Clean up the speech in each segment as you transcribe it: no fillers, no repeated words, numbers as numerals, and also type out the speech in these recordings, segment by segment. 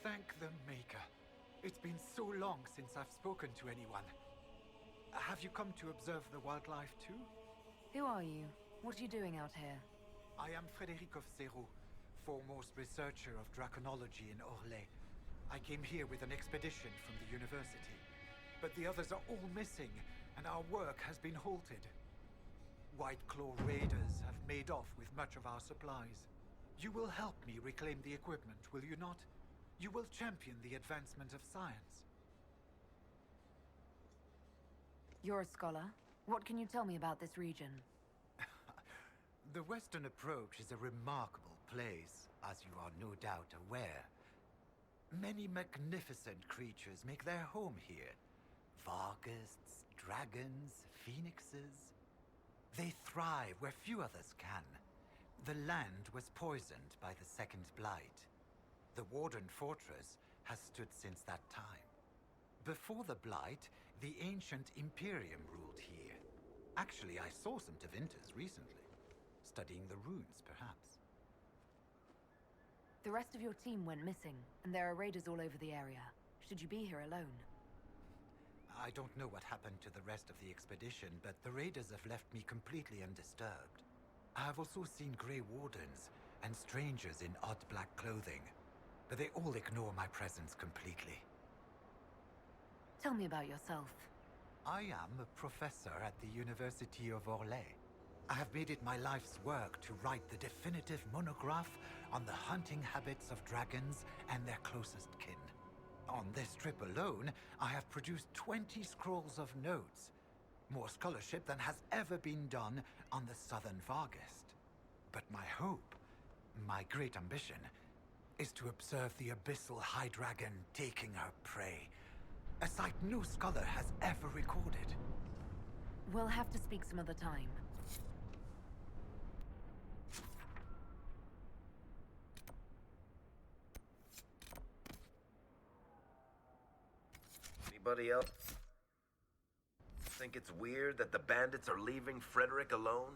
Thank the Maker. It's been so long since I've spoken to anyone. Have you come to observe the wildlife too? Who are you? What are you doing out here? I am Frédéric of Serrault, foremost researcher of draconology in Orlais. I came here with an expedition from the university. But the others are all missing, and our work has been halted. White Claw raiders have made off with much of our supplies. You will help me reclaim the equipment, will you not? You will champion the advancement of science. You're a scholar. What can you tell me about this region? The Western approach is a remarkable place, as you are no doubt aware. Many magnificent creatures make their home here. Varghests, dragons, phoenixes. They thrive where few others can. The land was poisoned by the Second Blight. The Warden Fortress has stood since that time. Before the Blight, the ancient Imperium ruled here. Actually, I saw some Tevinters recently. Studying the runes, perhaps. The rest of your team went missing, and there are raiders all over the area. Should you be here alone? I don't know what happened to the rest of the expedition, but the raiders have left me completely undisturbed. I have also seen Grey Wardens and strangers in odd black clothing, but they all ignore my presence completely. Tell me about yourself. I am a professor at the University of Orlais. I have made it my life's work to write the definitive monograph on the hunting habits of dragons and their closest kin. On this trip alone, I have produced 20 scrolls of notes. More scholarship than has ever been done on the Southern Varghest. But my hope, my great ambition, is to observe the abyssal high dragon taking her prey. A sight no scholar has ever recorded. We'll have to speak some other time. Anybody else think it's weird that the bandits are leaving Frederick alone?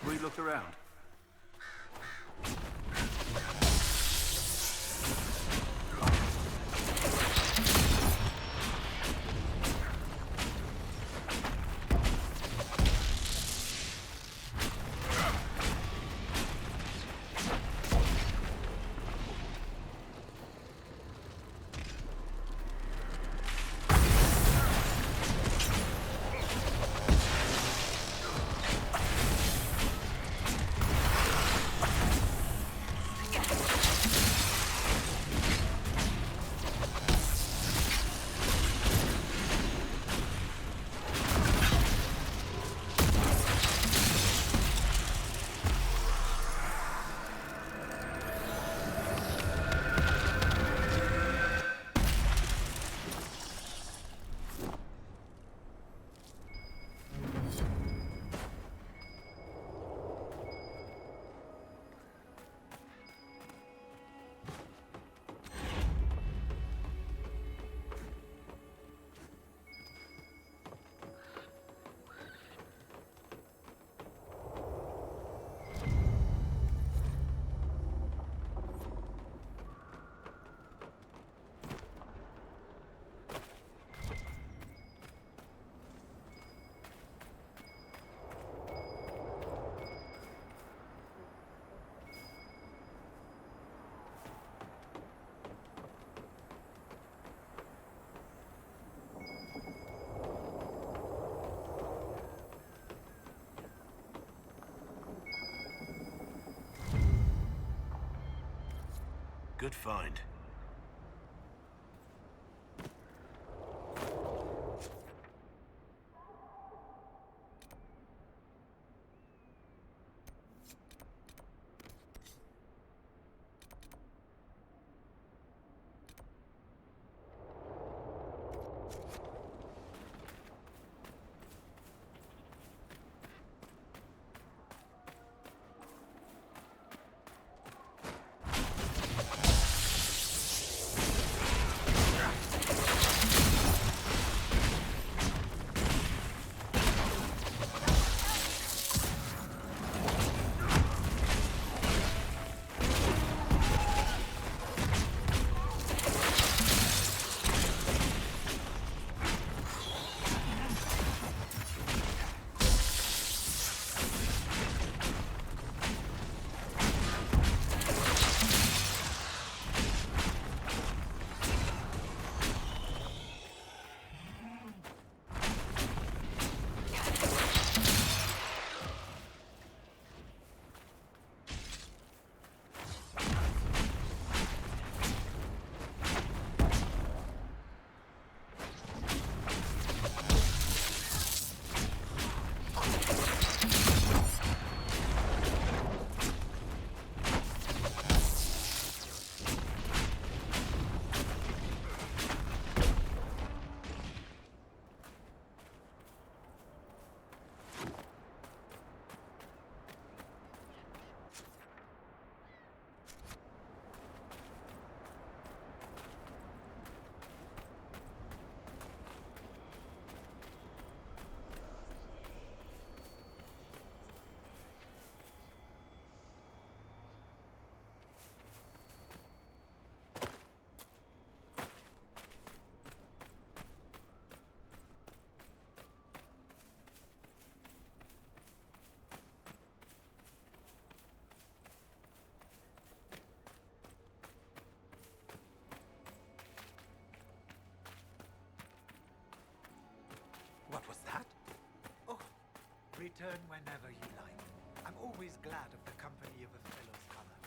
We look around. Good find. What was that? Oh, return whenever you like. I'm always glad of the company of a fellow scholar.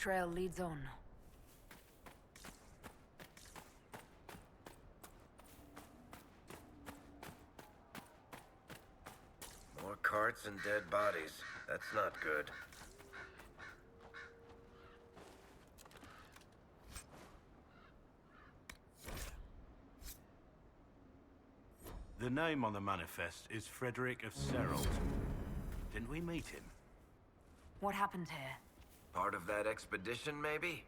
trail leads on. More carts and dead bodies. That's not good. The name on the manifest is Frederick of Seralt. Didn't we meet him? What happened here? Part of that expedition, maybe?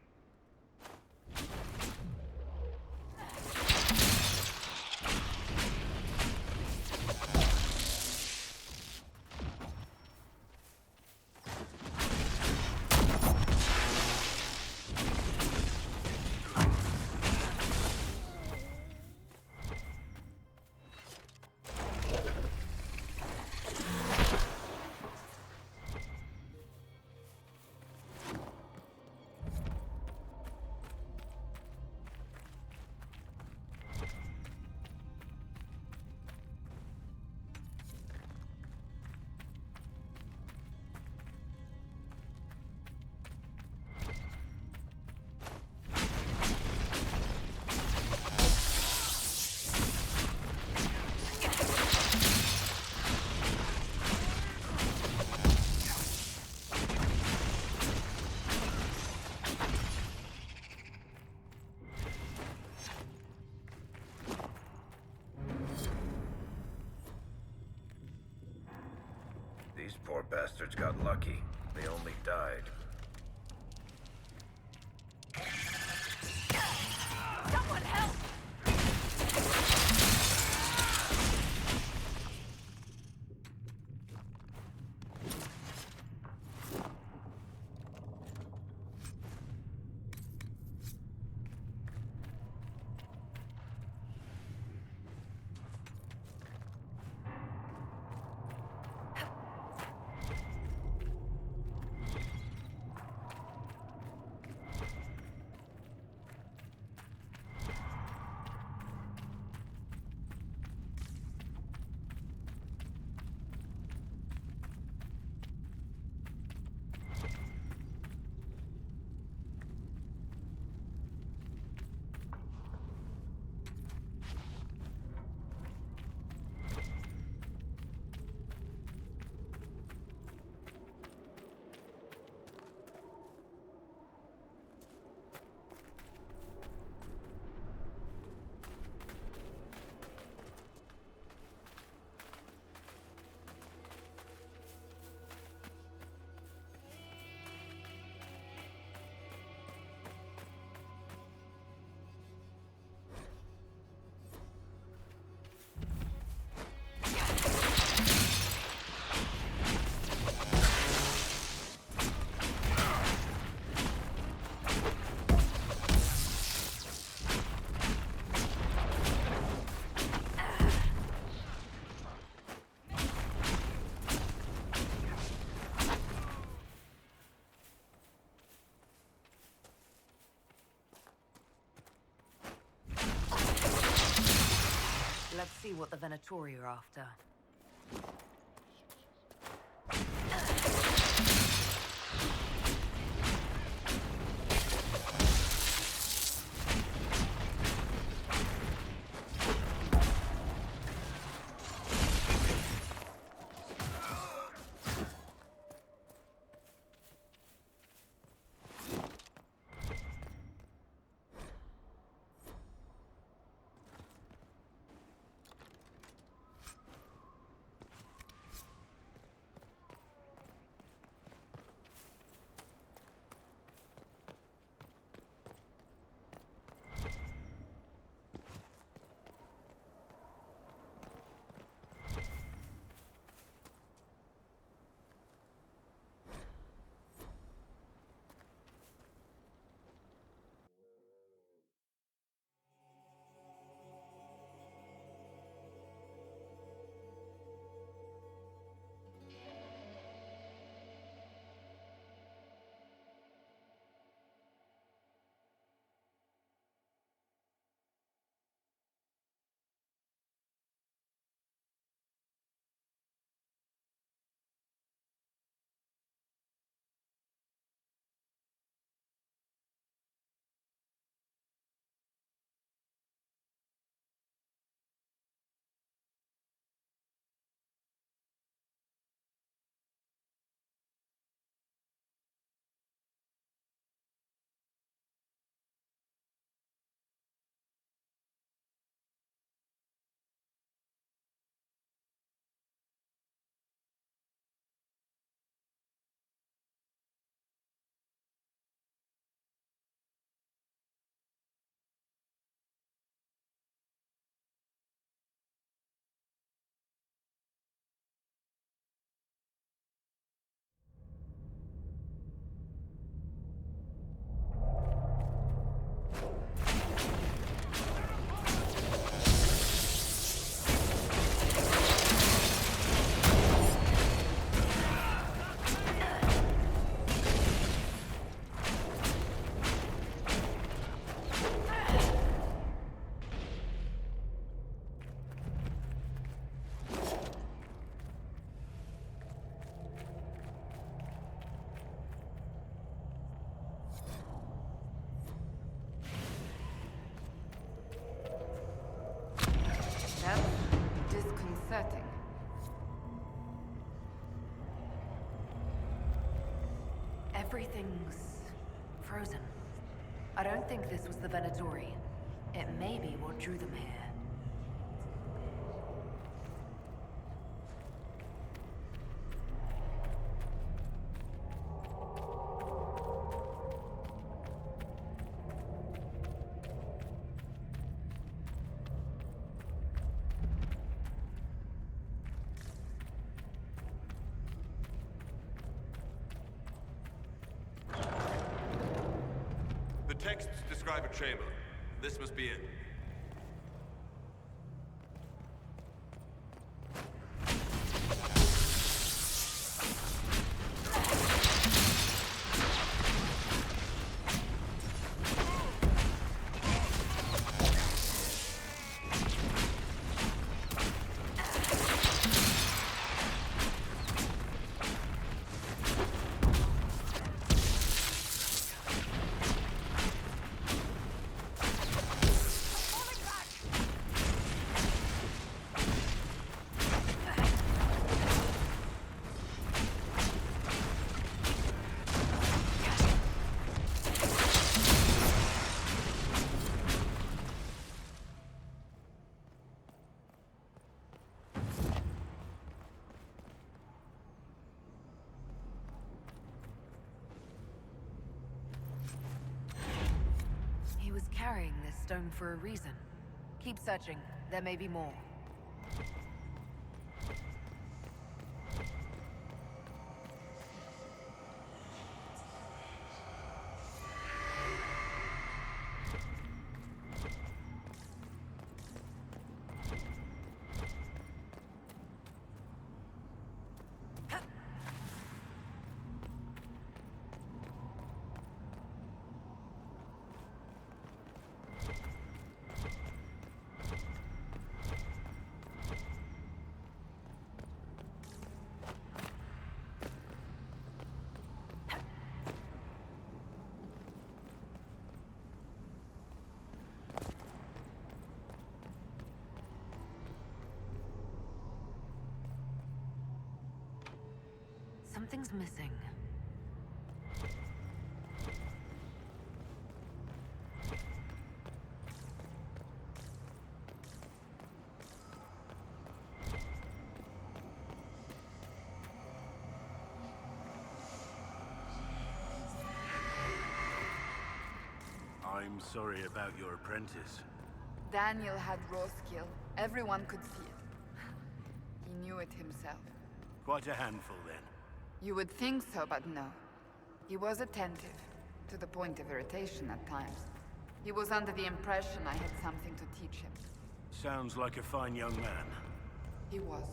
These poor bastards got lucky. They only died. Someone help! Let's see what the Venatori are after. Everything's frozen. I don't think this was the Venatori. It may be what drew them here. The texts describe a chamber. This must be it. He was carrying this stone for a reason. Keep searching. There may be more. Something's missing. I'm sorry about your apprentice. Daniel had raw skill. Everyone could see it. He knew it himself. Quite a handful, then. You would think so, but no. He was attentive, to the point of irritation at times. He was under the impression I had something to teach him. Sounds like a fine young man. He was.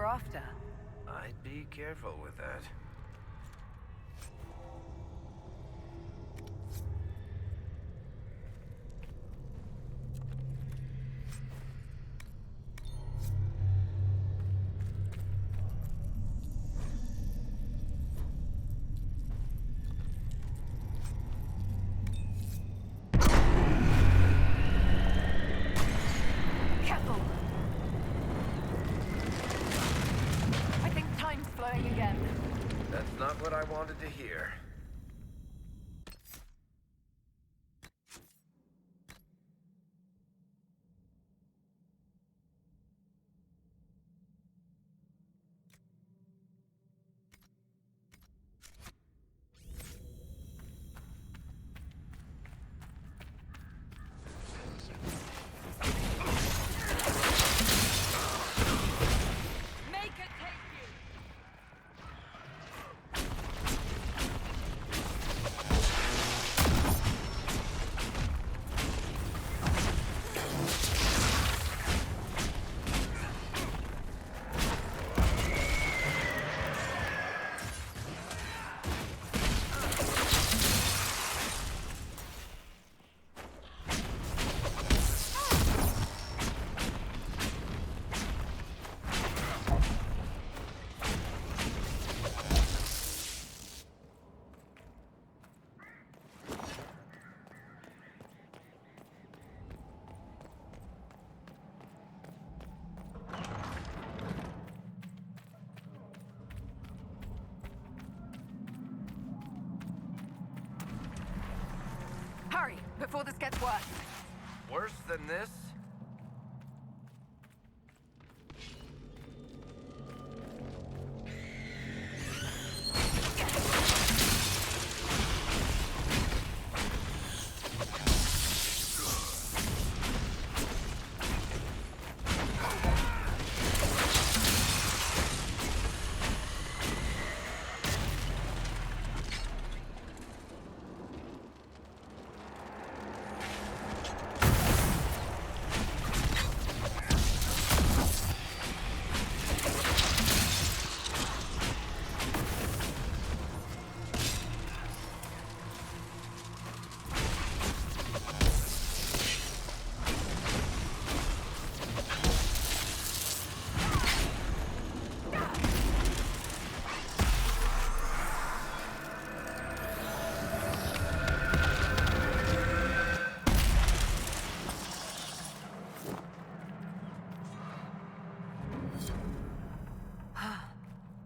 were after? I'd be careful with that. Careful! I think time's flowing again. That's not what I wanted to hear. Make it take you! Hurry, before this gets worse. Worse than this?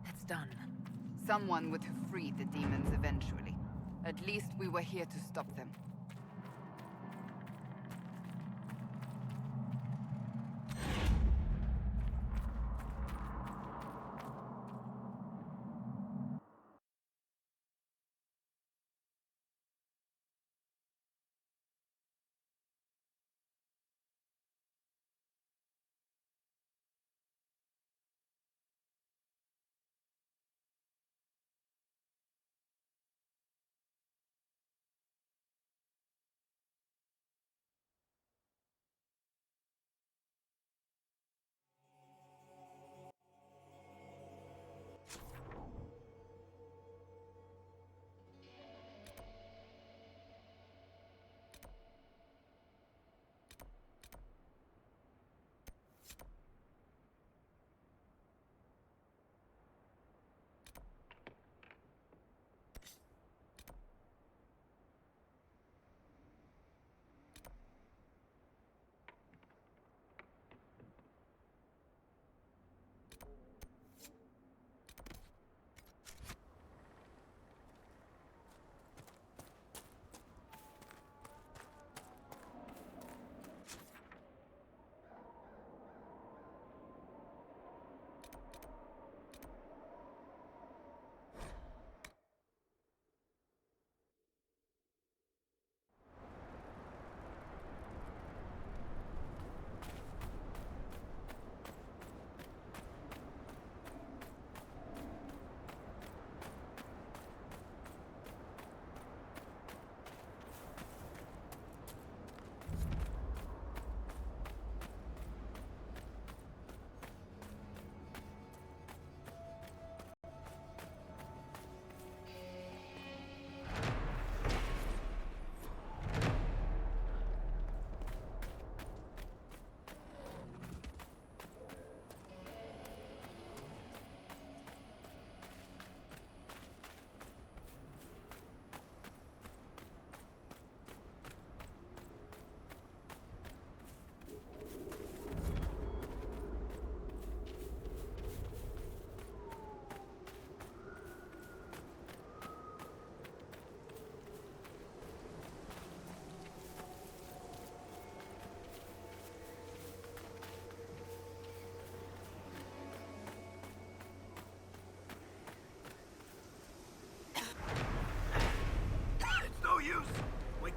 It's done. Someone would have freed the demons eventually. At least we were here to stop them.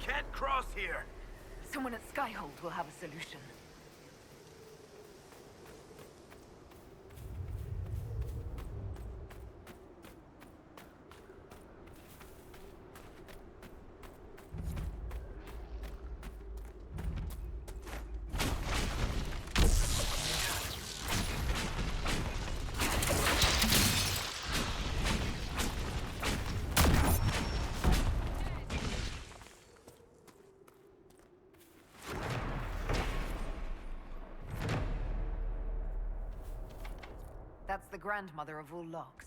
can't cross here! Someone at Skyhold will have a solution. That's the grandmother of all locks.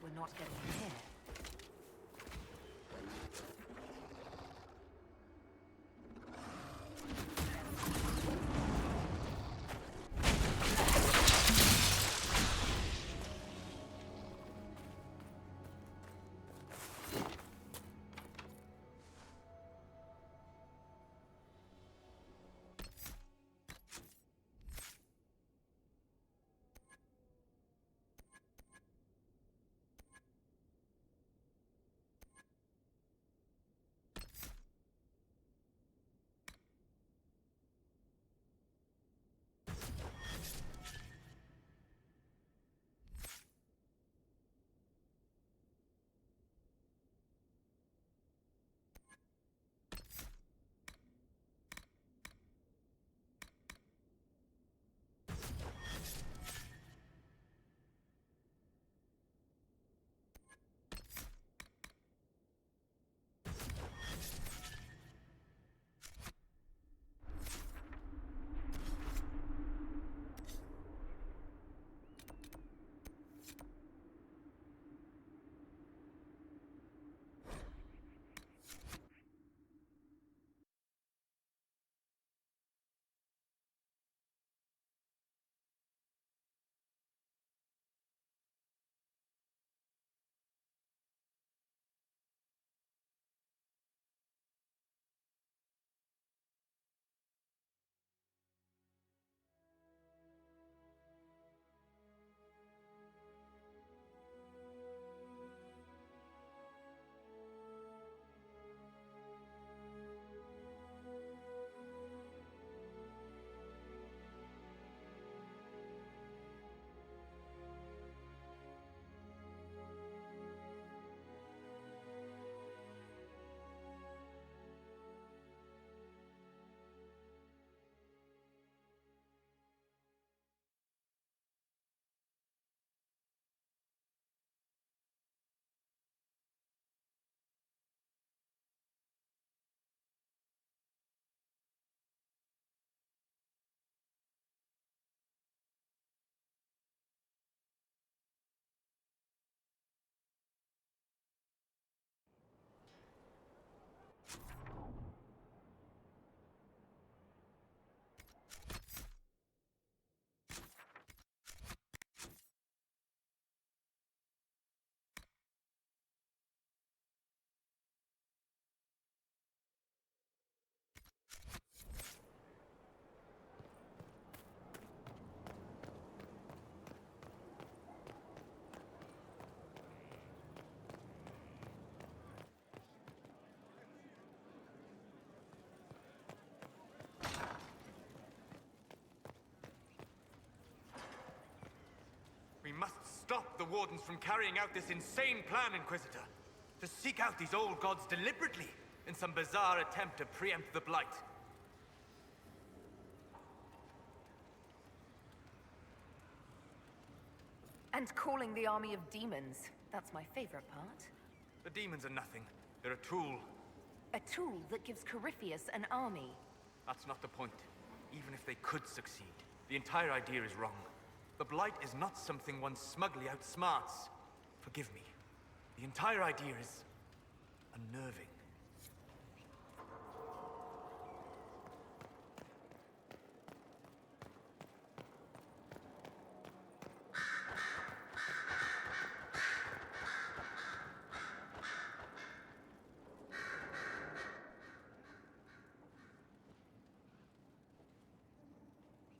We're not getting in here. We must stop the Wardens from carrying out this insane plan, Inquisitor. To seek out these old gods deliberately in some bizarre attempt to preempt the Blight. And calling the army of demons. That's my favorite part. The demons are nothing. They're a tool. A tool that gives Corypheus an army. That's not the point. Even if they could succeed, the entire idea is wrong. The Blight is not something one smugly outsmarts. Forgive me. The entire idea is unnerving.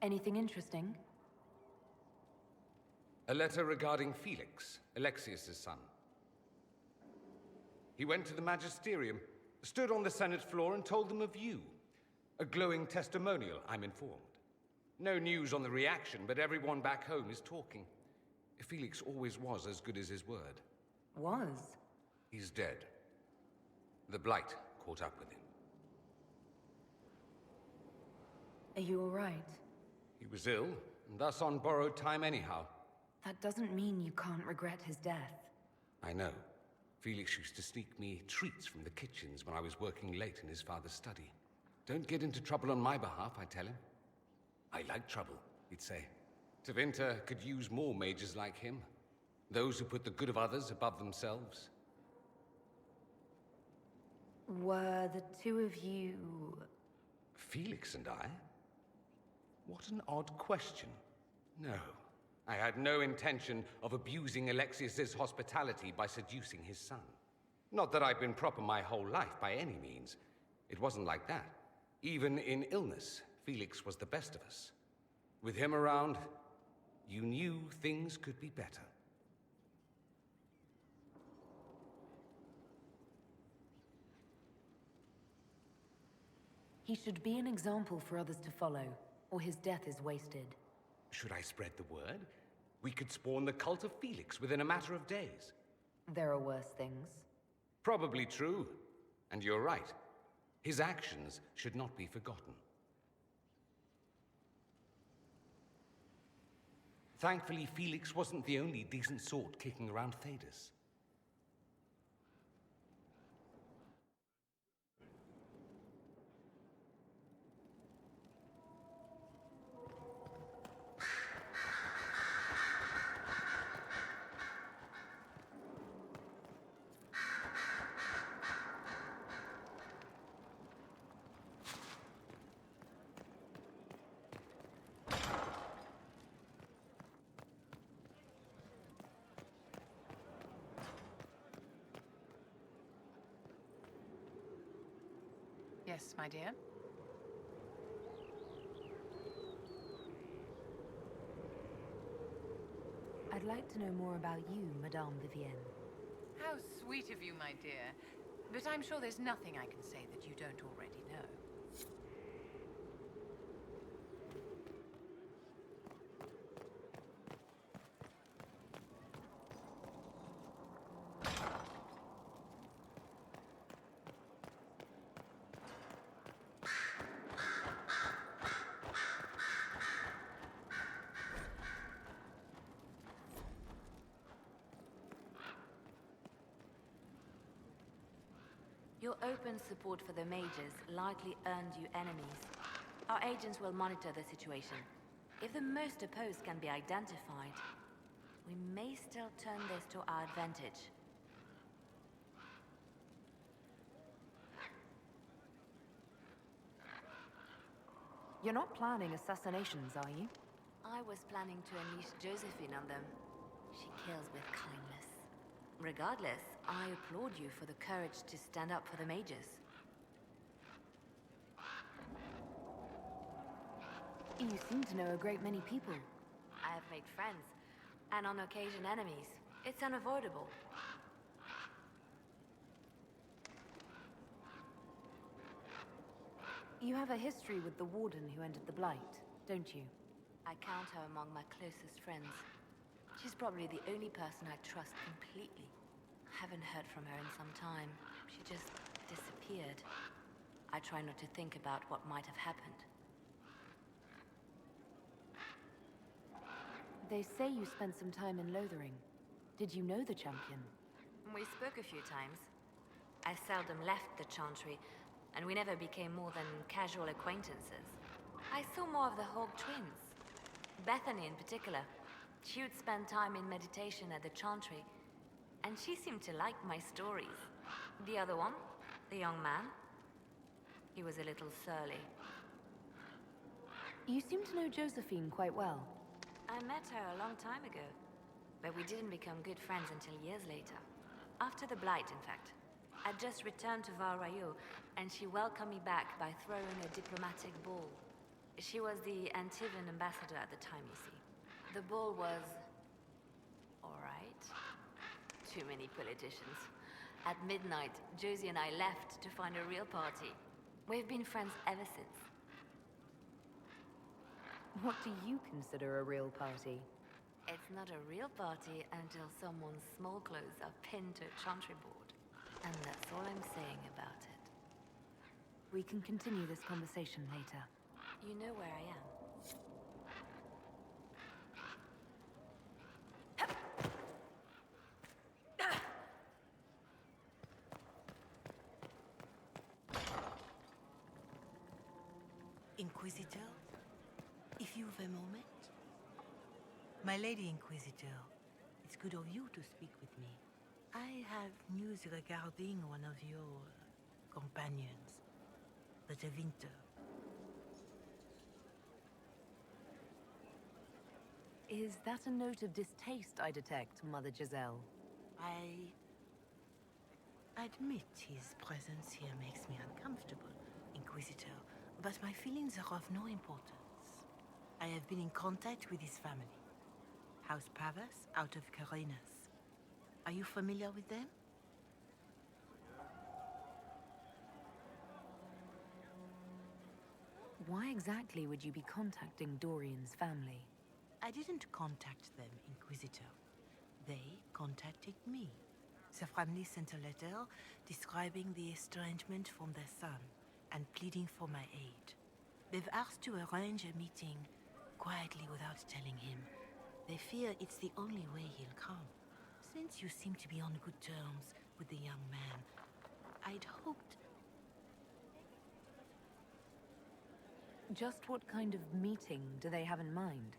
Anything interesting? A letter regarding Felix, Alexius's son. He went to the Magisterium, Stood on the Senate floor and told them of you. A glowing testimonial, I'm informed. No news on the reaction, but everyone back home is talking. Felix always was as good as his word. Was? He's dead. The Blight caught up with him. Are you alright? He was ill, and thus on borrowed time anyhow. That doesn't mean you can't regret his death. I know. Felix used to sneak me treats from the kitchens when I was working late in his father's study. Don't get into trouble on my behalf, I tell him. I like trouble, he'd say. Tevinter could use more mages like him. Those who put the good of others above themselves. Were the two of you... Felix and I? What an odd question. No, I had no intention of abusing Alexius's hospitality by seducing his son. Not that I've been proper my whole life by any means. It wasn't like that. Even in illness, Felix was the best of us. With him around, you knew things could be better. He should be an example for others to follow, or his death is wasted. Should I spread the word? We could spawn the cult of Felix within a matter of days. There are worse things. Probably true. And you're right. His actions should not be forgotten. Thankfully, Felix wasn't the only decent sort kicking around Thedas. Yes, my dear. I'd like to know more about you, Madame Vivienne. How sweet of you, my dear. But I'm sure there's nothing I can say that you don't already know. Your open support for the Mages likely earned you enemies. Our agents will monitor the situation. If the most opposed can be identified, we may still turn this to our advantage. You're not planning assassinations, are you? I was planning to unleash Josephine on them. She kills with kindness. Regardless, I applaud you for the courage to stand up for the Mages. You seem to know a great many people. I have made friends, and on occasion enemies. It's unavoidable. You have a history with the Warden who entered the Blight, don't you? I count her among my closest friends. She's probably the only person I trust completely. Haven't heard from her in some time. She just disappeared. I try not to think about what might have happened. They say you spent some time in Lothering. Did you know the champion? We spoke a few times. I seldom left the Chantry, and we never became more than casual acquaintances. I saw more of the Hawk twins. Bethany in particular. She would spend time in meditation at the Chantry, and she seemed to like my stories. The other one, the young man, he was a little surly. You seem to know Josephine quite well. I met her a long time ago, but we didn't become good friends until years later. After the Blight, in fact. I'd just returned to Val Rayo, and she welcomed me back by throwing a diplomatic ball. She was the Antivan ambassador at the time, you see. The ball was... all right. Too many politicians. At midnight, Josie and I left to find a real party. We've been friends ever since. What do you consider a real party? It's not a real party until someone's small clothes are pinned to a chantry board. And that's all I'm saying about it. We can continue this conversation later. You know where I am. Inquisitor, if you've a moment. My Lady Inquisitor, it's good of you to speak with me. I have news regarding one of your companions, the De Winter. Is that a note of distaste I detect, Mother Giselle? I admit his presence here makes me uncomfortable, Inquisitor, but my feelings are of no importance. I have been in contact with his family. House Pavas, out of Carenas. Are you familiar with them? Why exactly would you be contacting Dorian's family? I didn't contact them, Inquisitor. They contacted me. The family sent a letter describing the estrangement from their son and pleading for my aid. They've asked to arrange a meeting quietly without telling him. They fear it's the only way he'll come. Since you seem to be on good terms with the young man, I'd hoped... Just what kind of meeting do they have in mind?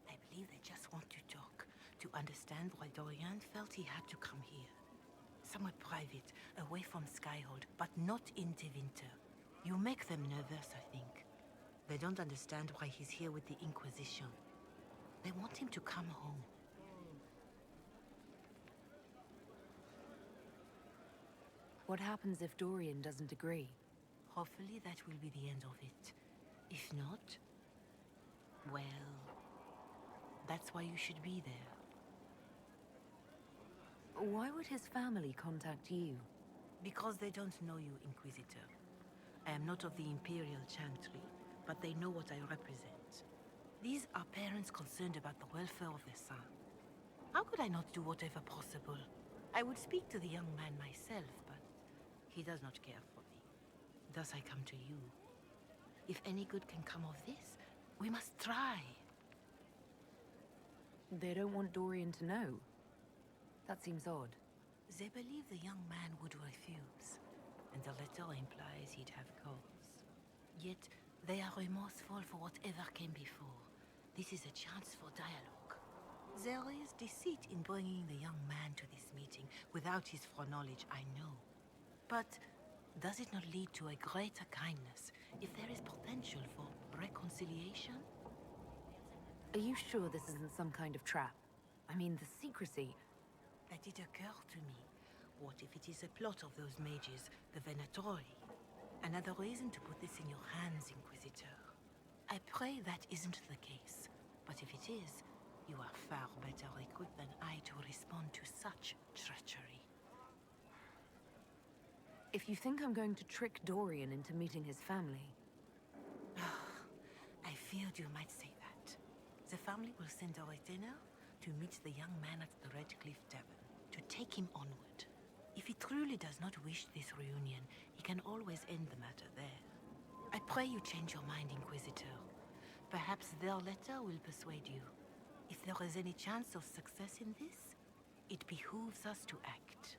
I believe they just want to talk, to understand why Dorian felt he had to come here. Somewhere private, away from Skyhold, but not in De Winter. You make them nervous, I think. They don't understand why he's here with the Inquisition. They want him to come home. What happens if Dorian doesn't agree? Hopefully that will be the end of it. If not, well, that's why you should be there. Why would his family contact you? Because they don't know you, Inquisitor. I am not of the Imperial Chantry, but they know what I represent. These are parents concerned about the welfare of their son. How could I not do whatever possible? I would speak to the young man myself, but he does not care for me. Thus I come to you. If any good can come of this, we must try. They don't want Dorian to know. That seems odd. They believe the young man would refuse, and the letter implies he'd have cause. Yet, they are remorseful for whatever came before. This is a chance for dialogue. There is deceit in bringing the young man to this meeting without his foreknowledge, I know. But does it not lead to a greater kindness if there is potential for reconciliation? Are you sure this isn't some kind of trap? I mean, the secrecy... That did occur to me. What if it is a plot of those mages, the Venatori? Another reason to put this in your hands, Inquisitor. I pray that isn't the case. But if it is, you are far better equipped than I to respond to such treachery. If you think I'm going to trick Dorian into meeting his family... I feared you might say that. The family will send a retainer to meet the young man at the Red Cliff Tavern, to take him onward. If he truly does not wish this reunion, he can always end the matter there. I pray you change your mind, Inquisitor. Perhaps their letter will persuade you. If there is any chance of success in this, it behooves us to act.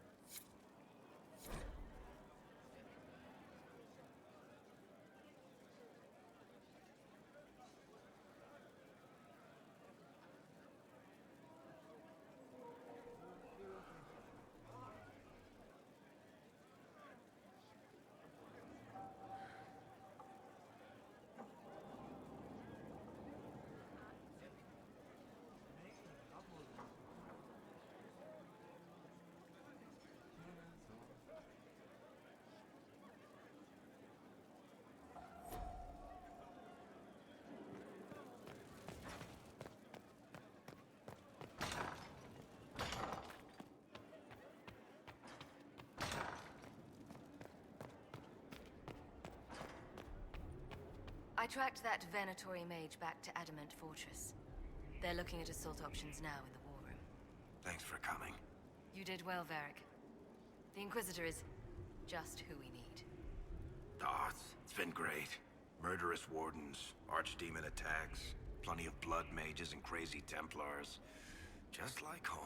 tracked that Venatori mage back to Adamant Fortress. They're looking at assault options now in the war room. Thanks for coming. You did well, Varric. The Inquisitor is just who we need. Oh, it's been great. Murderous wardens, archdemon attacks, plenty of blood mages and crazy Templars. Just like home.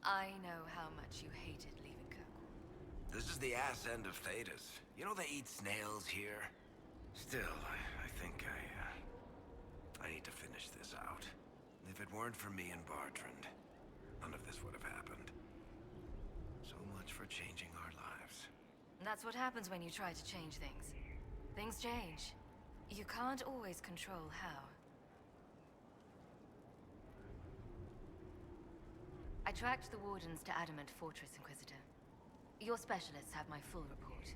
I know how much you hated leaving Kirkwall. This is the ass end of Thedas. You know they eat snails here? Still, I think I need to finish this out. If it weren't for me and Bartrand, none of this would have happened. So much for changing our lives. And that's what happens when you try to change things. Things change. You can't always control how. I tracked the Wardens to Adamant Fortress, Inquisitor. Your specialists have my full report.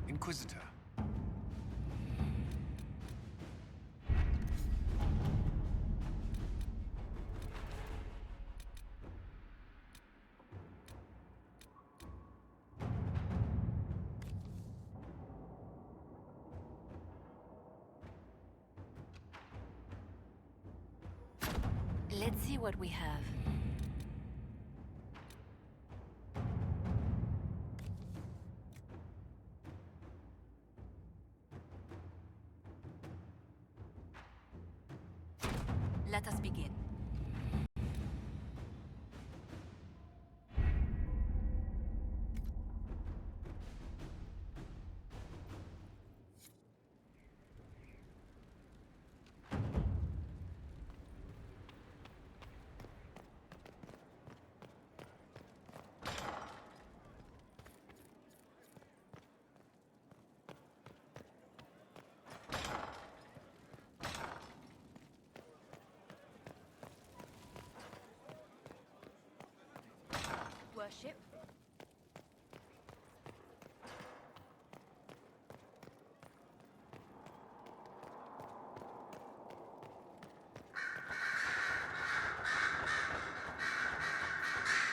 Inquisitor. Let's see what we have. Let us begin. Worship.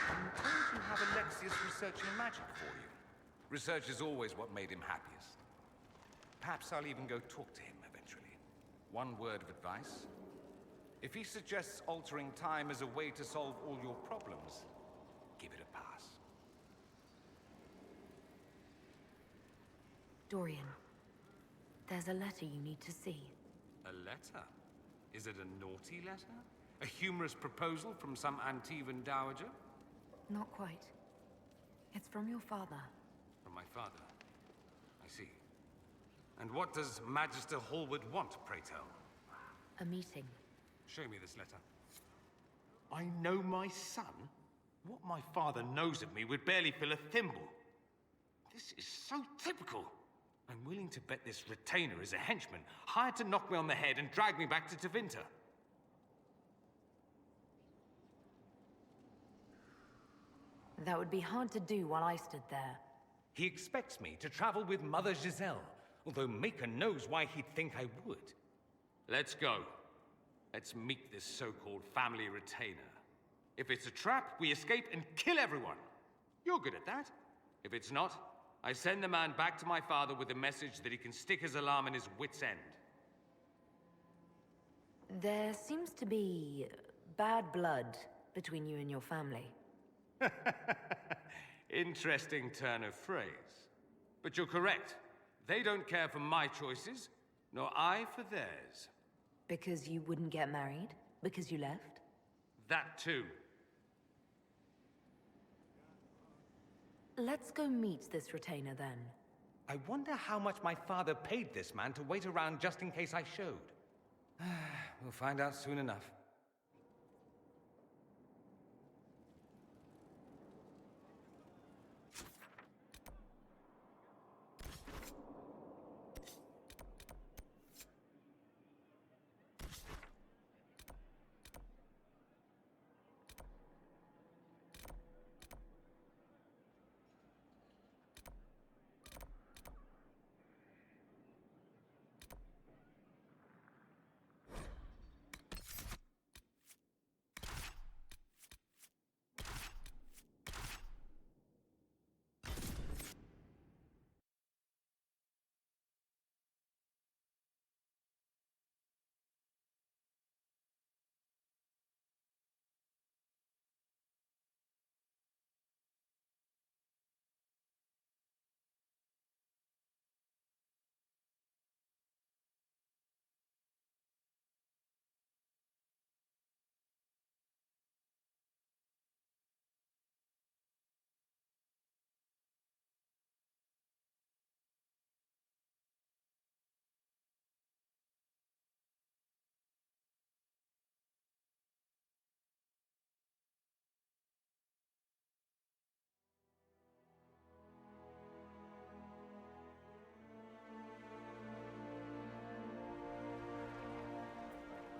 I'm told you have Alexius researching magic for you. Research is always what made him happiest. Perhaps I'll even go talk to him eventually. One word of advice. If he suggests altering time as a way to solve all your problems, give it a pass. Dorian, there's a letter you need to see. A letter? Is it a naughty letter? A humorous proposal from some Antivan dowager? Not quite. It's from your father. From my father. I see. And what does Magister Hallward want, pray tell? A meeting. Show me this letter. I know my son? What my father knows of me would barely fill a thimble. This is so typical. I'm willing to bet this retainer is a henchman, hired to knock me on the head and drag me back to Tevinter. That would be hard to do while I stood there. He expects me to travel with Mother Giselle, although Maker knows why he'd think I would. Let's go. Let's meet this so-called family retainer. If it's a trap, we escape and kill everyone. You're good at that. If it's not, I send the man back to my father with a message that he can stick his alarm in his wit's end. There seems to be bad blood between you and your family. Interesting turn of phrase. But you're correct. They don't care for my choices, nor I for theirs. Because you wouldn't get married? Because you left? That too. Let's go meet this retainer then. I wonder how much my father paid this man to wait around just in case I showed. We'll find out soon enough.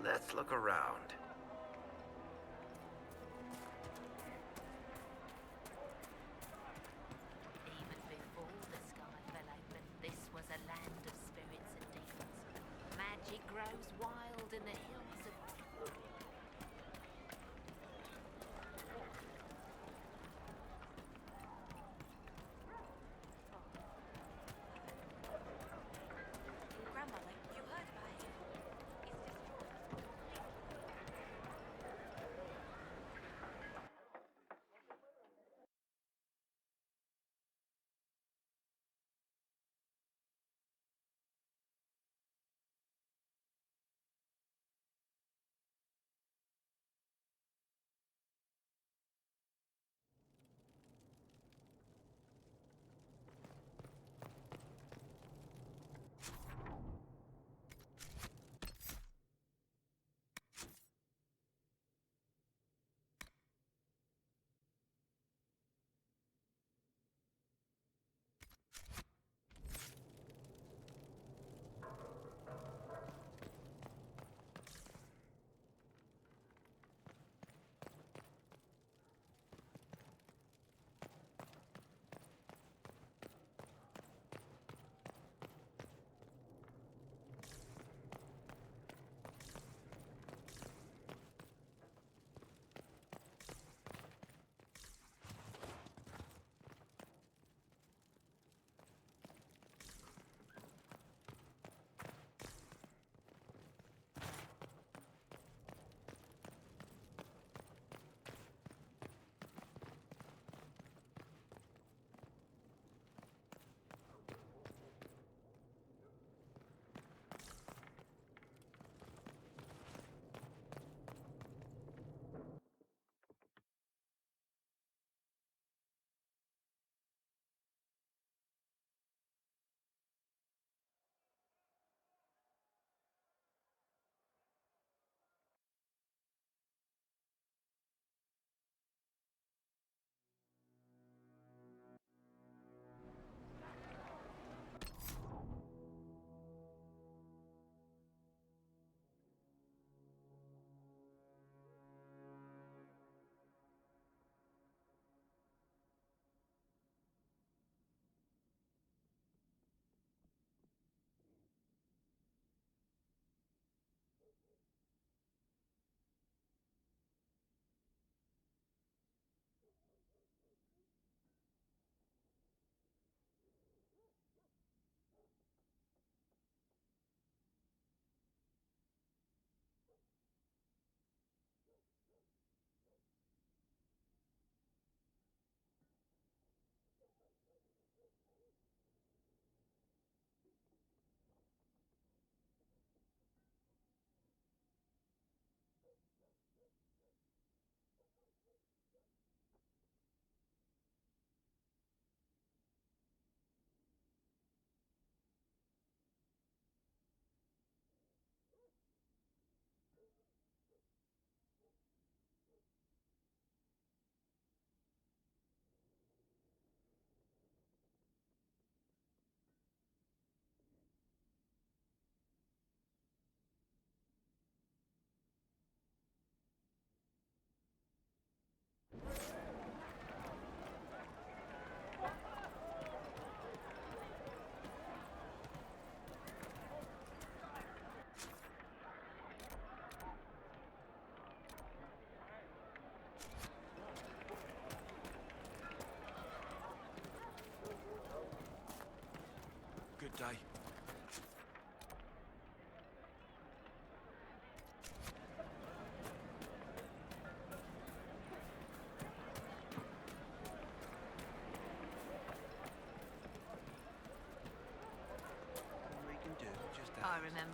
Let's look around. Even before the sky fell open, this was a land of spirits and demons. Magic grows wild in the hills of... Grandmother, you heard about him. He's destroyed.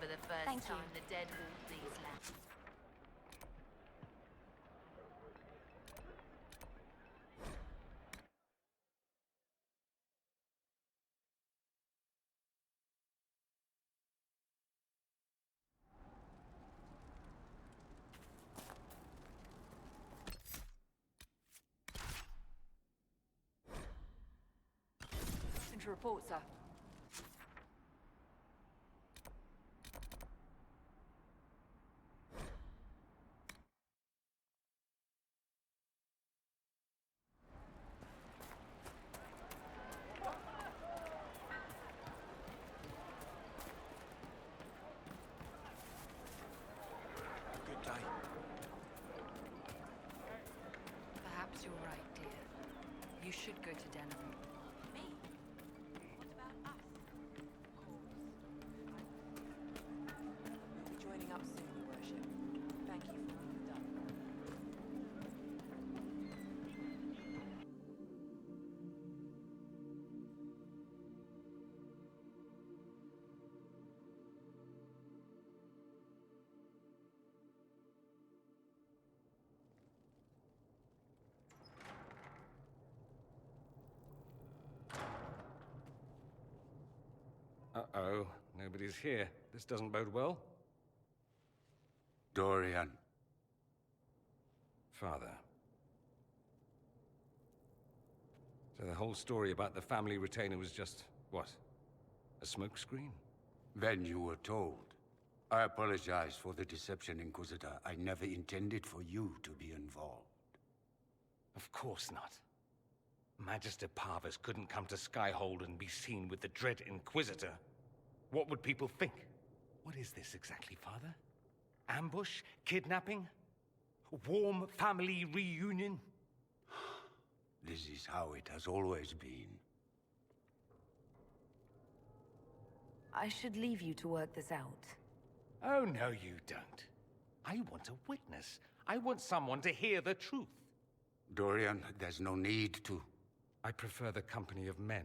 remember the first time the dead walked these lands. To report, sir. Good day. Perhaps you're right, dear. You should go to Denver. We'll be joining up soon, Your Worship. Thank you for all you've done. Uh-oh, nobody's here. This doesn't bode well. Dorian. Father. So the whole story about the family retainer was just, what? A smokescreen? Then you were told. I apologize for the deception, Inquisitor. I never intended for you to be involved. Of course not. Magister Parvus couldn't come to Skyhold and be seen with the dread Inquisitor. What would people think? What is this exactly, Father? Ambush? Kidnapping? Warm family reunion? This is how it has always been. I should leave you to work this out. Oh, no, you don't. I want a witness. I want someone to hear the truth. Dorian, there's no need to. I prefer the company of men.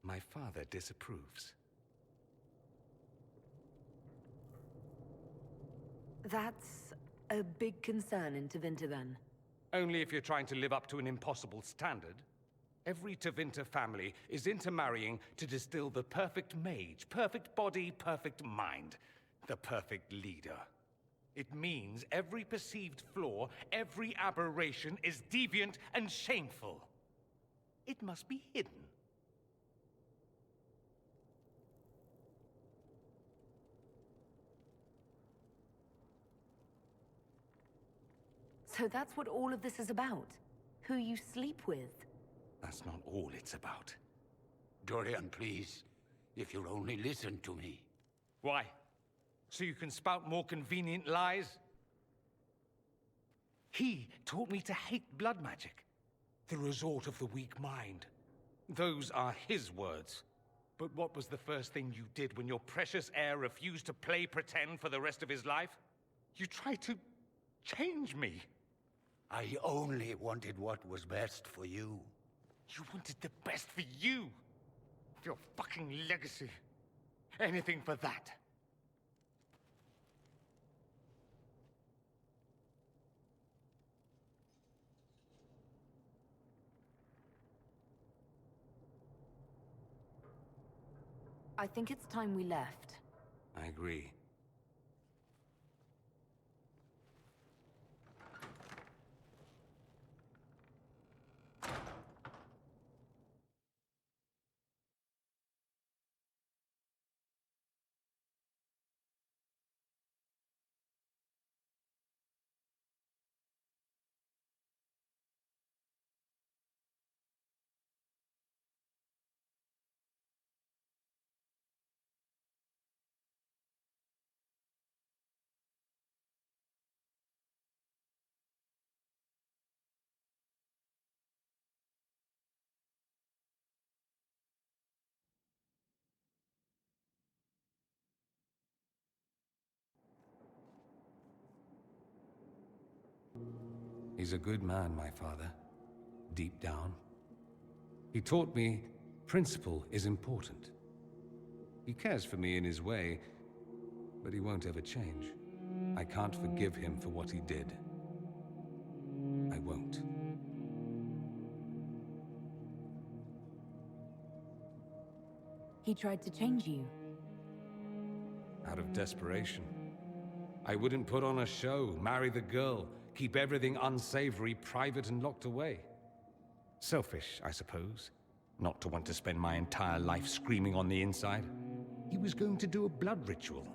My father disapproves. That's a big concern in Tevinter, then. Only if you're trying to live up to an impossible standard. Every Tevinter family is intermarrying to distill the perfect mage, perfect body, perfect mind, the perfect leader. It means every perceived flaw, every aberration is deviant and shameful. It must be hidden. So that's what all of this is about? Who you sleep with? That's not all it's about. Dorian, please. If you'll only listen to me. Why? So you can spout more convenient lies? He taught me to hate blood magic. The resort of the weak mind. Those are his words. But what was the first thing you did when your precious heir refused to play pretend for the rest of his life? You tried to change me. I only wanted what was best for you. You wanted the best for you. Your fucking legacy. Anything for that. I think it's time we left. I agree. He's a good man, my father. Deep down. He taught me principle is important. He cares for me in his way, but he won't ever change. I can't forgive him for what he did. I won't. He tried to change you. Out of desperation. I wouldn't put on a show, marry the girl, keep everything unsavory private and locked away. Selfish, I suppose. Not to want to spend my entire life screaming on the inside. He was going to do a blood ritual.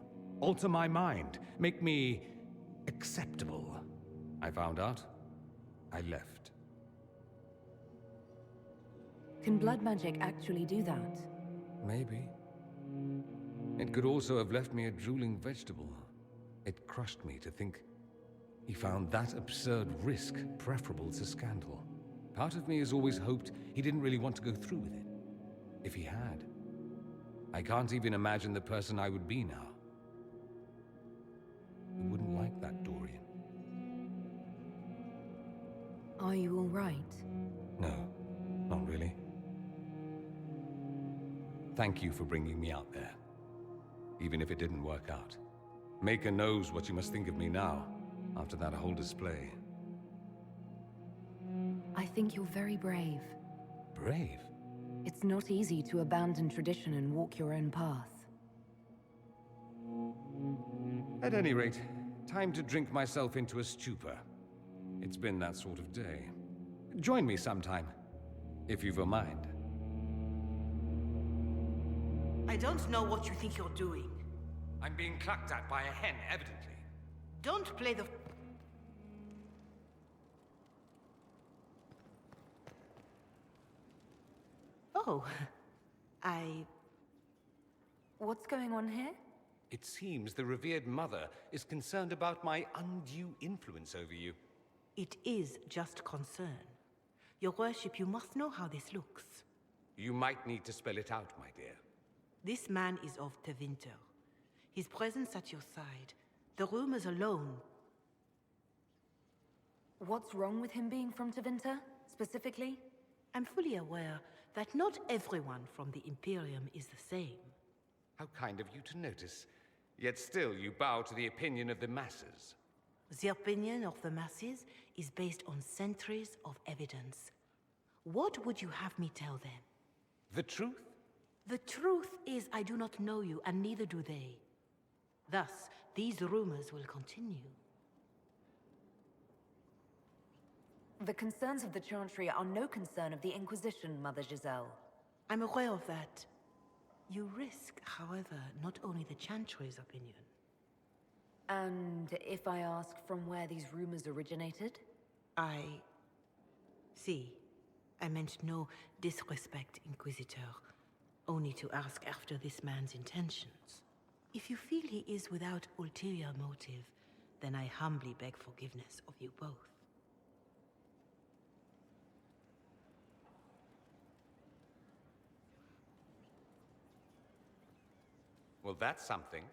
Alter my mind. Make me acceptable. I found out. I left. Can blood magic actually do that? Maybe. It could also have left me a drooling vegetable. It crushed me to think he found that absurd risk preferable to scandal. Part of me has always hoped he didn't really want to go through with it. If he had, I can't even imagine the person I would be now. I wouldn't like that, Dorian. Are you all right? No, not really. Thank you for bringing me out there. Even if it didn't work out. Maker knows what you must think of me now, after that whole display. I think you're very brave. Brave? It's not easy to abandon tradition and walk your own path. At any rate, time to drink myself into a stupor. It's been that sort of day. Join me sometime, if you've a mind. I don't know what you think you're doing. I'm being clucked at by a hen, evidently. Don't play the... Oh, What's going on here? It seems the revered mother is concerned about my undue influence over you. It is just concern. Your worship, you must know how this looks. You might need to spell it out, my dear. This man is of Tevinter. His presence at your side, the rumors alone. What's wrong with him being from Tevinter, specifically? I'm fully aware that not everyone from the Imperium is the same. How kind of you to notice. Yet still you bow to the opinion of the masses. The opinion of the masses is based on centuries of evidence. What would you have me tell them? The truth? The truth is I do not know you, and neither do they. Thus, these rumors will continue. The concerns of the Chantry are no concern of the Inquisition, Mother Giselle. I'm aware of that. You risk, however, not only the Chantry's opinion. And if I ask from where these rumors originated? See, I meant no disrespect, Inquisitor. Only to ask after this man's intentions. If you feel he is without ulterior motive, then I humbly beg forgiveness of you both. Well, that's something.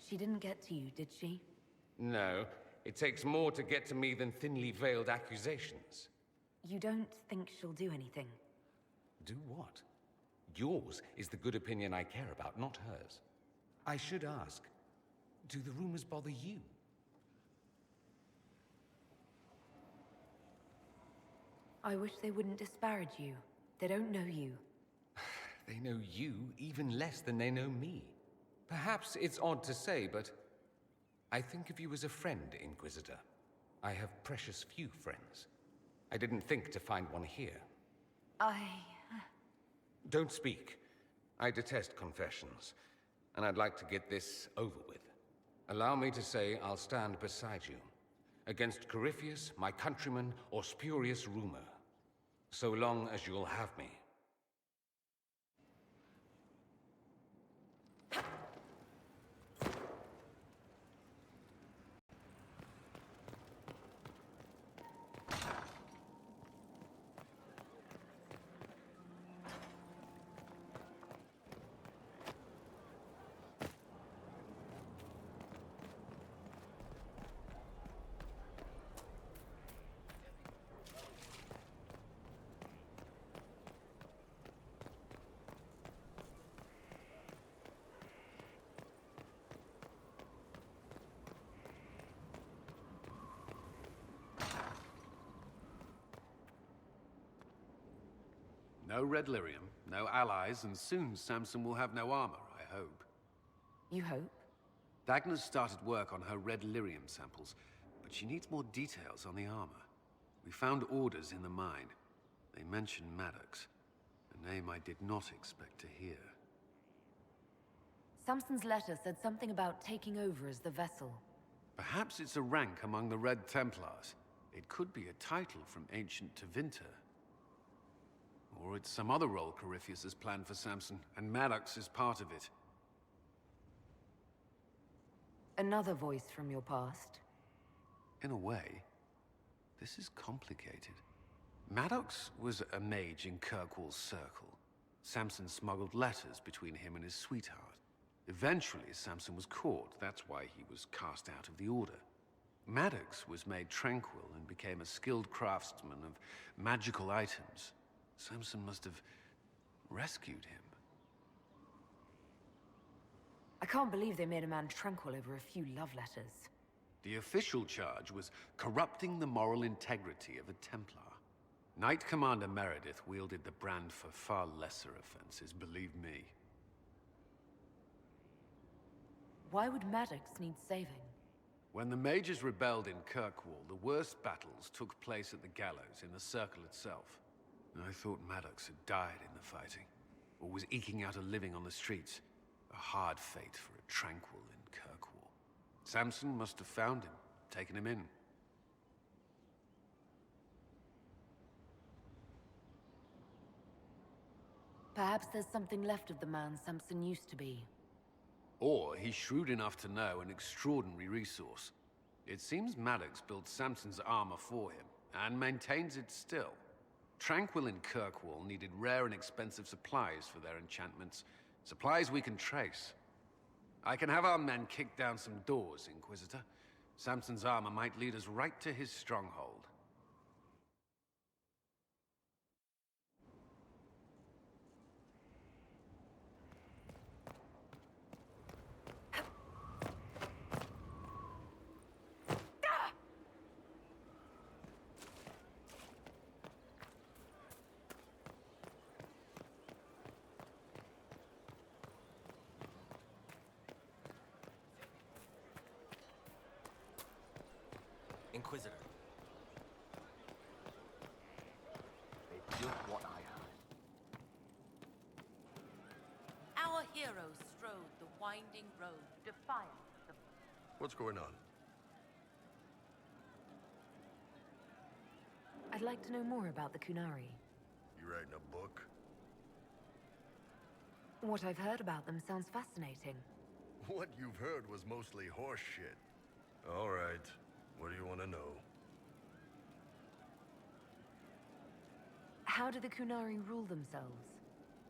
She didn't get to you, did she? No, it takes more to get to me than thinly veiled accusations. You don't think she'll do anything? Do what? Yours is the good opinion I care about, not hers. I should ask, do the rumors bother you? I wish they wouldn't disparage you. They don't know you. They know you even less than they know me. Perhaps it's odd to say, but I think of you as a friend, Inquisitor. I have precious few friends. I didn't think to find one here. Don't speak. I detest confessions, and I'd like to get this over with. Allow me to say I'll stand beside you, against Corypheus, my countryman, or spurious rumor, so long as you'll have me. No red lyrium, no allies, and soon Samson will have no armor, I hope. You hope? Dagna's started work on her red lyrium samples, but she needs more details on the armor. We found orders in the mine. They mention Maddox, a name I did not expect to hear. Samson's letter said something about taking over as the vessel. Perhaps it's a rank among the Red Templars. It could be a title from ancient Tevinter. Or it's some other role Corypheus has planned for Samson, and Maddox is part of it. Another voice from your past? In a way, this is complicated. Maddox was a mage in Kirkwall's circle. Samson smuggled letters between him and his sweetheart. Eventually, Samson was caught. That's why he was cast out of the Order. Maddox was made tranquil and became a skilled craftsman of magical items. Samson must have rescued him. I can't believe they made a man tranquil over a few love letters. The official charge was corrupting the moral integrity of a Templar. Knight Commander Meredith wielded the brand for far lesser offenses, believe me. Why would Maddox need saving? When the Mages rebelled in Kirkwall, the worst battles took place at the gallows in the circle itself. I thought Maddox had died in the fighting, or was eking out a living on the streets. A hard fate for a tranquil in Kirkwall. Samson must have found him, taken him in. Perhaps there's something left of the man Samson used to be. Or he's shrewd enough to know an extraordinary resource. It seems Maddox built Samson's armor for him, and maintains it still. Tranquil and Kirkwall needed rare and expensive supplies for their enchantments. Supplies we can trace. I can have our men kick down some doors, Inquisitor. Samson's armor might lead us right to his stronghold. Inquisitor. They did what I heard. Our heroes strode the winding road, defiant of the... What's going on? I'd like to know more about the Kunari. You writing a book? What I've heard about them sounds fascinating. What you've heard was mostly horse shit. All right. What do you want to know? How do the Kunari rule themselves?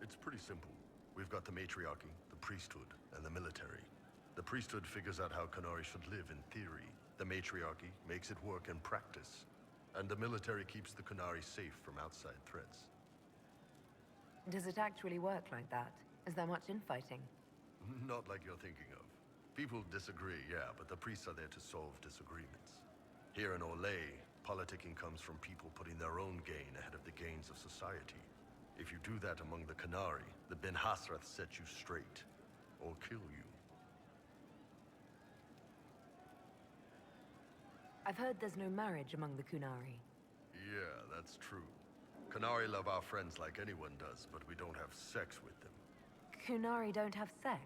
It's pretty simple. We've got the matriarchy, the priesthood, and the military. The priesthood figures out how Kunari should live in theory. The matriarchy makes it work in practice. And the military keeps the Kunari safe from outside threats. Does it actually work like that? Is there much infighting? Not like you're thinking of. People disagree, yeah, but the priests are there to solve disagreements. Here in Olay, politicking comes from people putting their own gain ahead of the gains of society. If you do that among the Kunari, the Ben Hasrath set you straight, or kill you. I've heard there's no marriage among the Kunari. Yeah, that's true. Kunari love our friends like anyone does, but we don't have sex with them. Kunari don't have sex?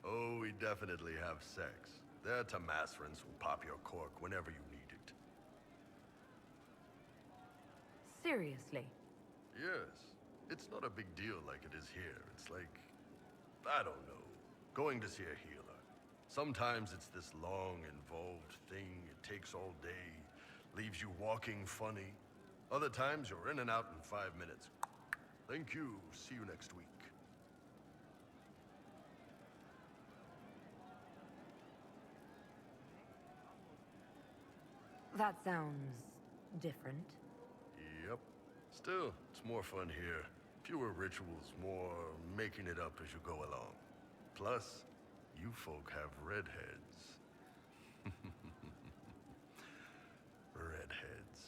Oh, we definitely have sex. They're Tamasrans who'll pop your cork whenever you need it. Seriously? Yes. It's not a big deal like it is here. It's like, I don't know, going to see a healer. Sometimes it's this long, involved thing. It takes all day, leaves you walking funny. Other times you're in and out in 5 minutes. Thank you. See you next week. That sounds different. Yep. Still, it's more fun here. Fewer rituals, more making it up as you go along. Plus, you folk have redheads. Redheads.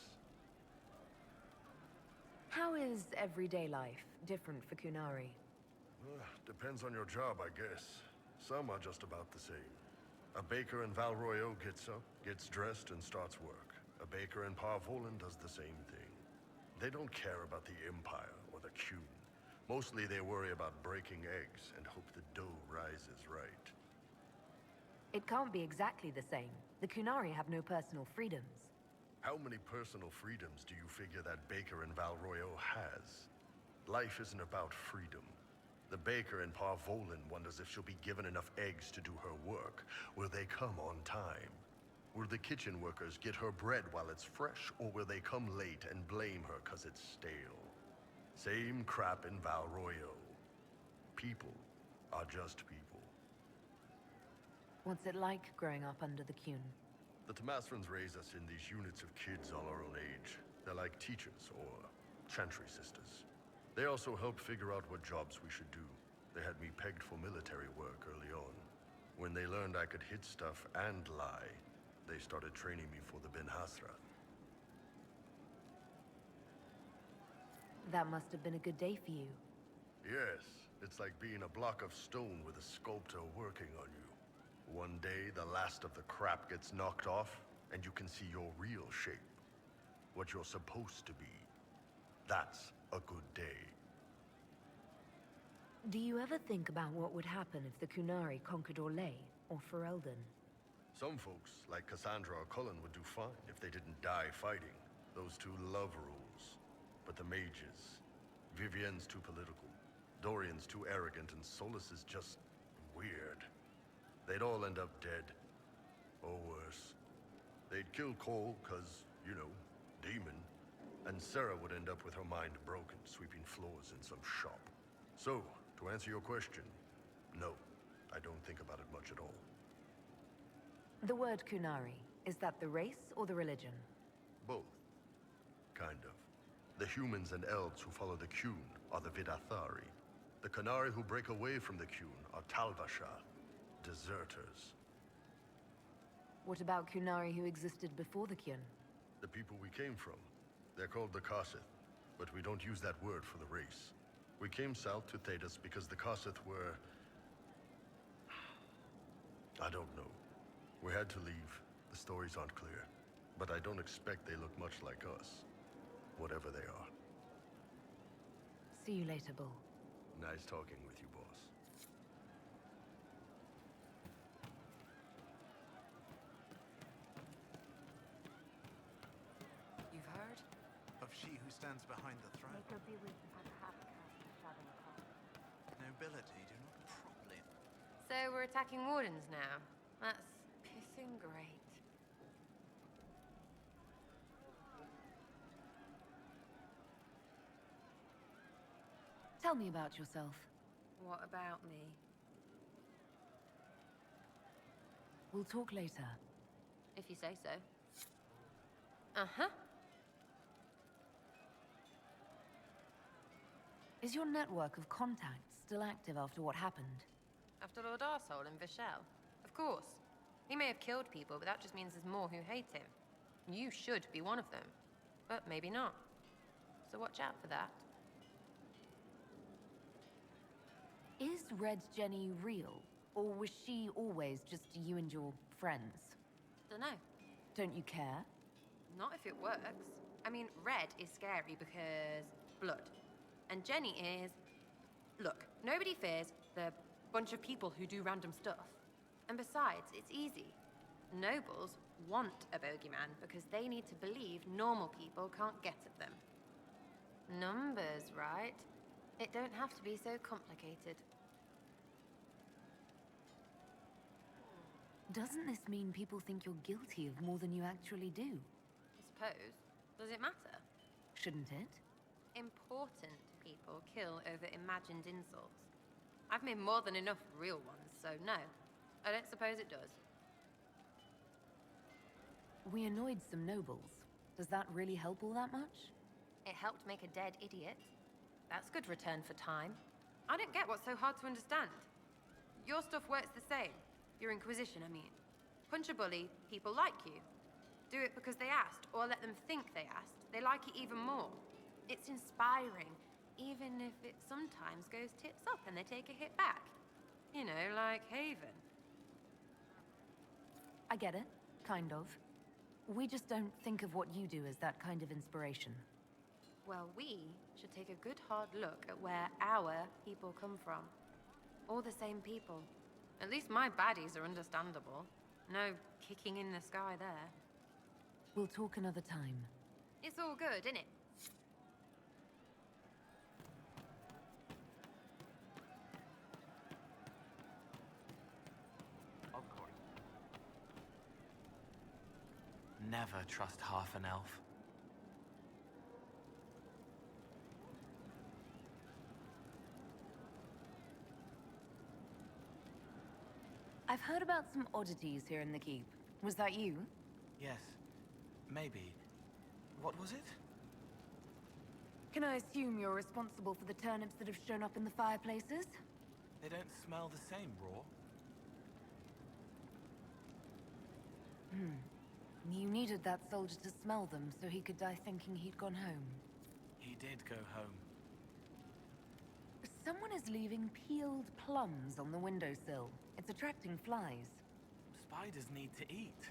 How is everyday life different for Kunari? Depends on your job, I guess. Some are just about the same. A baker in Valroyo gets up, gets dressed, and starts work. A baker in Parvolan does the same thing. They don't care about the Empire or the Qun. Mostly they worry about breaking eggs and hope the dough rises right. It can't be exactly the same. The Kunari have no personal freedoms. How many personal freedoms do you figure that baker in Valroyo has? Life isn't about freedom. The baker in Parvolan wonders if she'll be given enough eggs to do her work. Will they come on time? Will the kitchen workers get her bread while it's fresh, or will they come late and blame her 'cause it's stale? Same crap in Valroyo. People are just people. What's it like growing up under the Qun? The Tamasrans raise us in these units of kids all our own age. They're like teachers or chantry sisters. They also help figure out what jobs we should do. They had me pegged for military work early on. When they learned I could hit stuff and lie, they started training me for the Ben Hasra. That must have been a good day for you. Yes, it's like being a block of stone with a sculptor working on you. One day, the last of the crap gets knocked off, and you can see your real shape. What you're supposed to be. That's a good day. Do you ever think about what would happen if the Kunari conquered Orlais or Ferelden? Some folks, like Cassandra or Cullen, would do fine if they didn't die fighting. Those two love rules. But the mages... Vivienne's too political. Dorian's too arrogant, and Solus is just... weird. They'd all end up dead. Or worse. They'd kill Cole, 'cause, you know, demon. And Sarah would end up with her mind broken, sweeping floors in some shop. So, to answer your question, no. I don't think about it much at all. The word Kunari, is that the race or the religion? Both. Kind of. The humans and elves who follow the Qun are the Vidathari. The Kunari who break away from the Qun are Talvasha, deserters. What about Kunari who existed before the Qun? The people we came from. They're called the Kossith, but we don't use that word for the race. We came south to Thedas because the Kossith were... I don't know. We had to leave. The stories aren't clear. But I don't expect they look much like us. Whatever they are. See you later, Bull. Nice talking with you, boss. You've heard? Of she who stands behind the throne. Nobility do not properly... So we're attacking wardens now. That's pissing great. Tell me about yourself. What about me? We'll talk later. If you say so. Uh-huh. Is your network of contacts still active after what happened? After Lord Arsehole and Vishal? Of course. He may have killed people, but that just means there's more who hate him. You should be one of them. But maybe not. So watch out for that. Is Red Jenny real? Or was she always just you and your friends? Dunno. Don't you care? Not if it works. I mean, Red is scary because... blood. And Jenny is... Look, nobody fears the bunch of people who do random stuff. And besides, it's easy. Nobles want a bogeyman because they need to believe normal people can't get at them. Numbers, right? It don't have to be so complicated. Doesn't this mean people think you're guilty of more than you actually do? I suppose. Does it matter? Shouldn't it? Important people kill over imagined insults. I've made more than enough real ones, so no. I don't suppose it does. We annoyed some nobles. Does that really help all that much? It helped make a dead idiot. That's good return for time. I don't get what's so hard to understand. Your stuff works the same. Your Inquisition, I mean. Punch a bully, people like you. Do it because they asked, or let them think they asked. They like it even more. It's inspiring, even if it sometimes goes tits up and they take a hit back. You know, like Haven. I get it, kind of. We just don't think of what you do as that kind of inspiration. Well, we should take a good hard look at where our people come from. All the same people. At least my baddies are understandable. No kicking in the sky there. We'll talk another time. It's all good, innit? Of course. Never trust half an elf. I've heard about some oddities here in the keep. Was that you? Yes. Maybe. What was it? Can I assume you're responsible for the turnips that have shown up in the fireplaces? They don't smell the same, raw. You needed that soldier to smell them so he could die thinking he'd gone home. He did go home. Someone is leaving peeled plums on the windowsill. It's attracting flies. Spiders need to eat.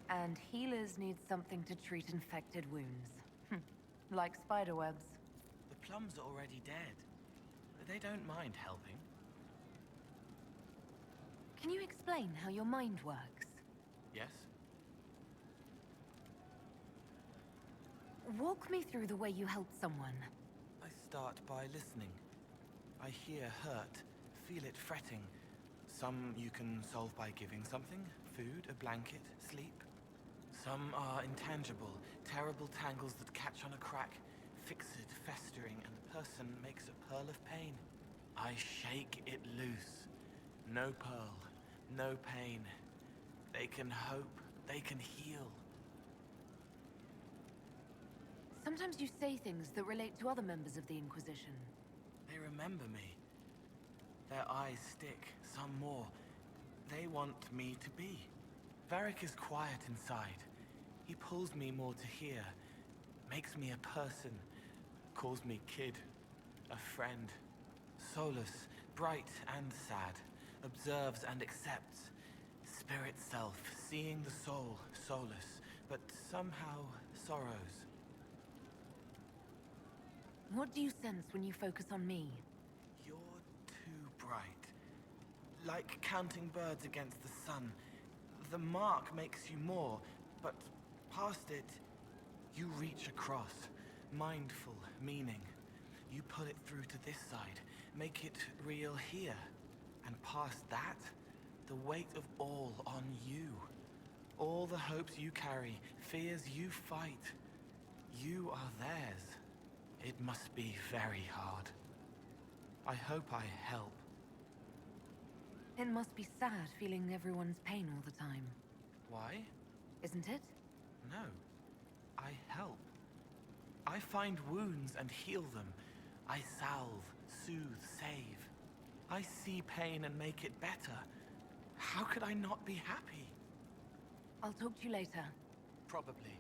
And healers need something to treat infected wounds. Like spiderwebs. The plums are already dead. They don't mind helping. Can you explain how your mind works? Yes? Walk me through the way you help someone. I start by listening. I hear hurt, feel it fretting. Some you can solve by giving something, food, a blanket, sleep. Some are intangible, terrible tangles that catch on a crack, fixed, festering, and the person makes a pearl of pain. I shake it loose. No pearl, no pain. They can hope, they can heal. Sometimes you say things that relate to other members of the Inquisition. They remember me. Their eyes stick, some more. They want me to be. Varric is quiet inside. He pulls me more to hear, makes me a person, calls me kid, a friend. Solus, bright and sad, observes and accepts. Spirit self, seeing the soul, Solus, but somehow sorrows. What do you sense when you focus on me? You're too bright. Like counting birds against the sun. The mark makes you more, but past it, you reach across. Mindful, meaning. You pull it through to this side, make it real here. And past that, the weight of all on you. All the hopes you carry, fears you fight. You are theirs. It must be very hard. I hope I help. It must be sad feeling everyone's pain all the time. Why? Isn't it? No. I help. I find wounds and heal them. I salve, soothe, save. I see pain and make it better. How could I not be happy? I'll talk to you later. Probably.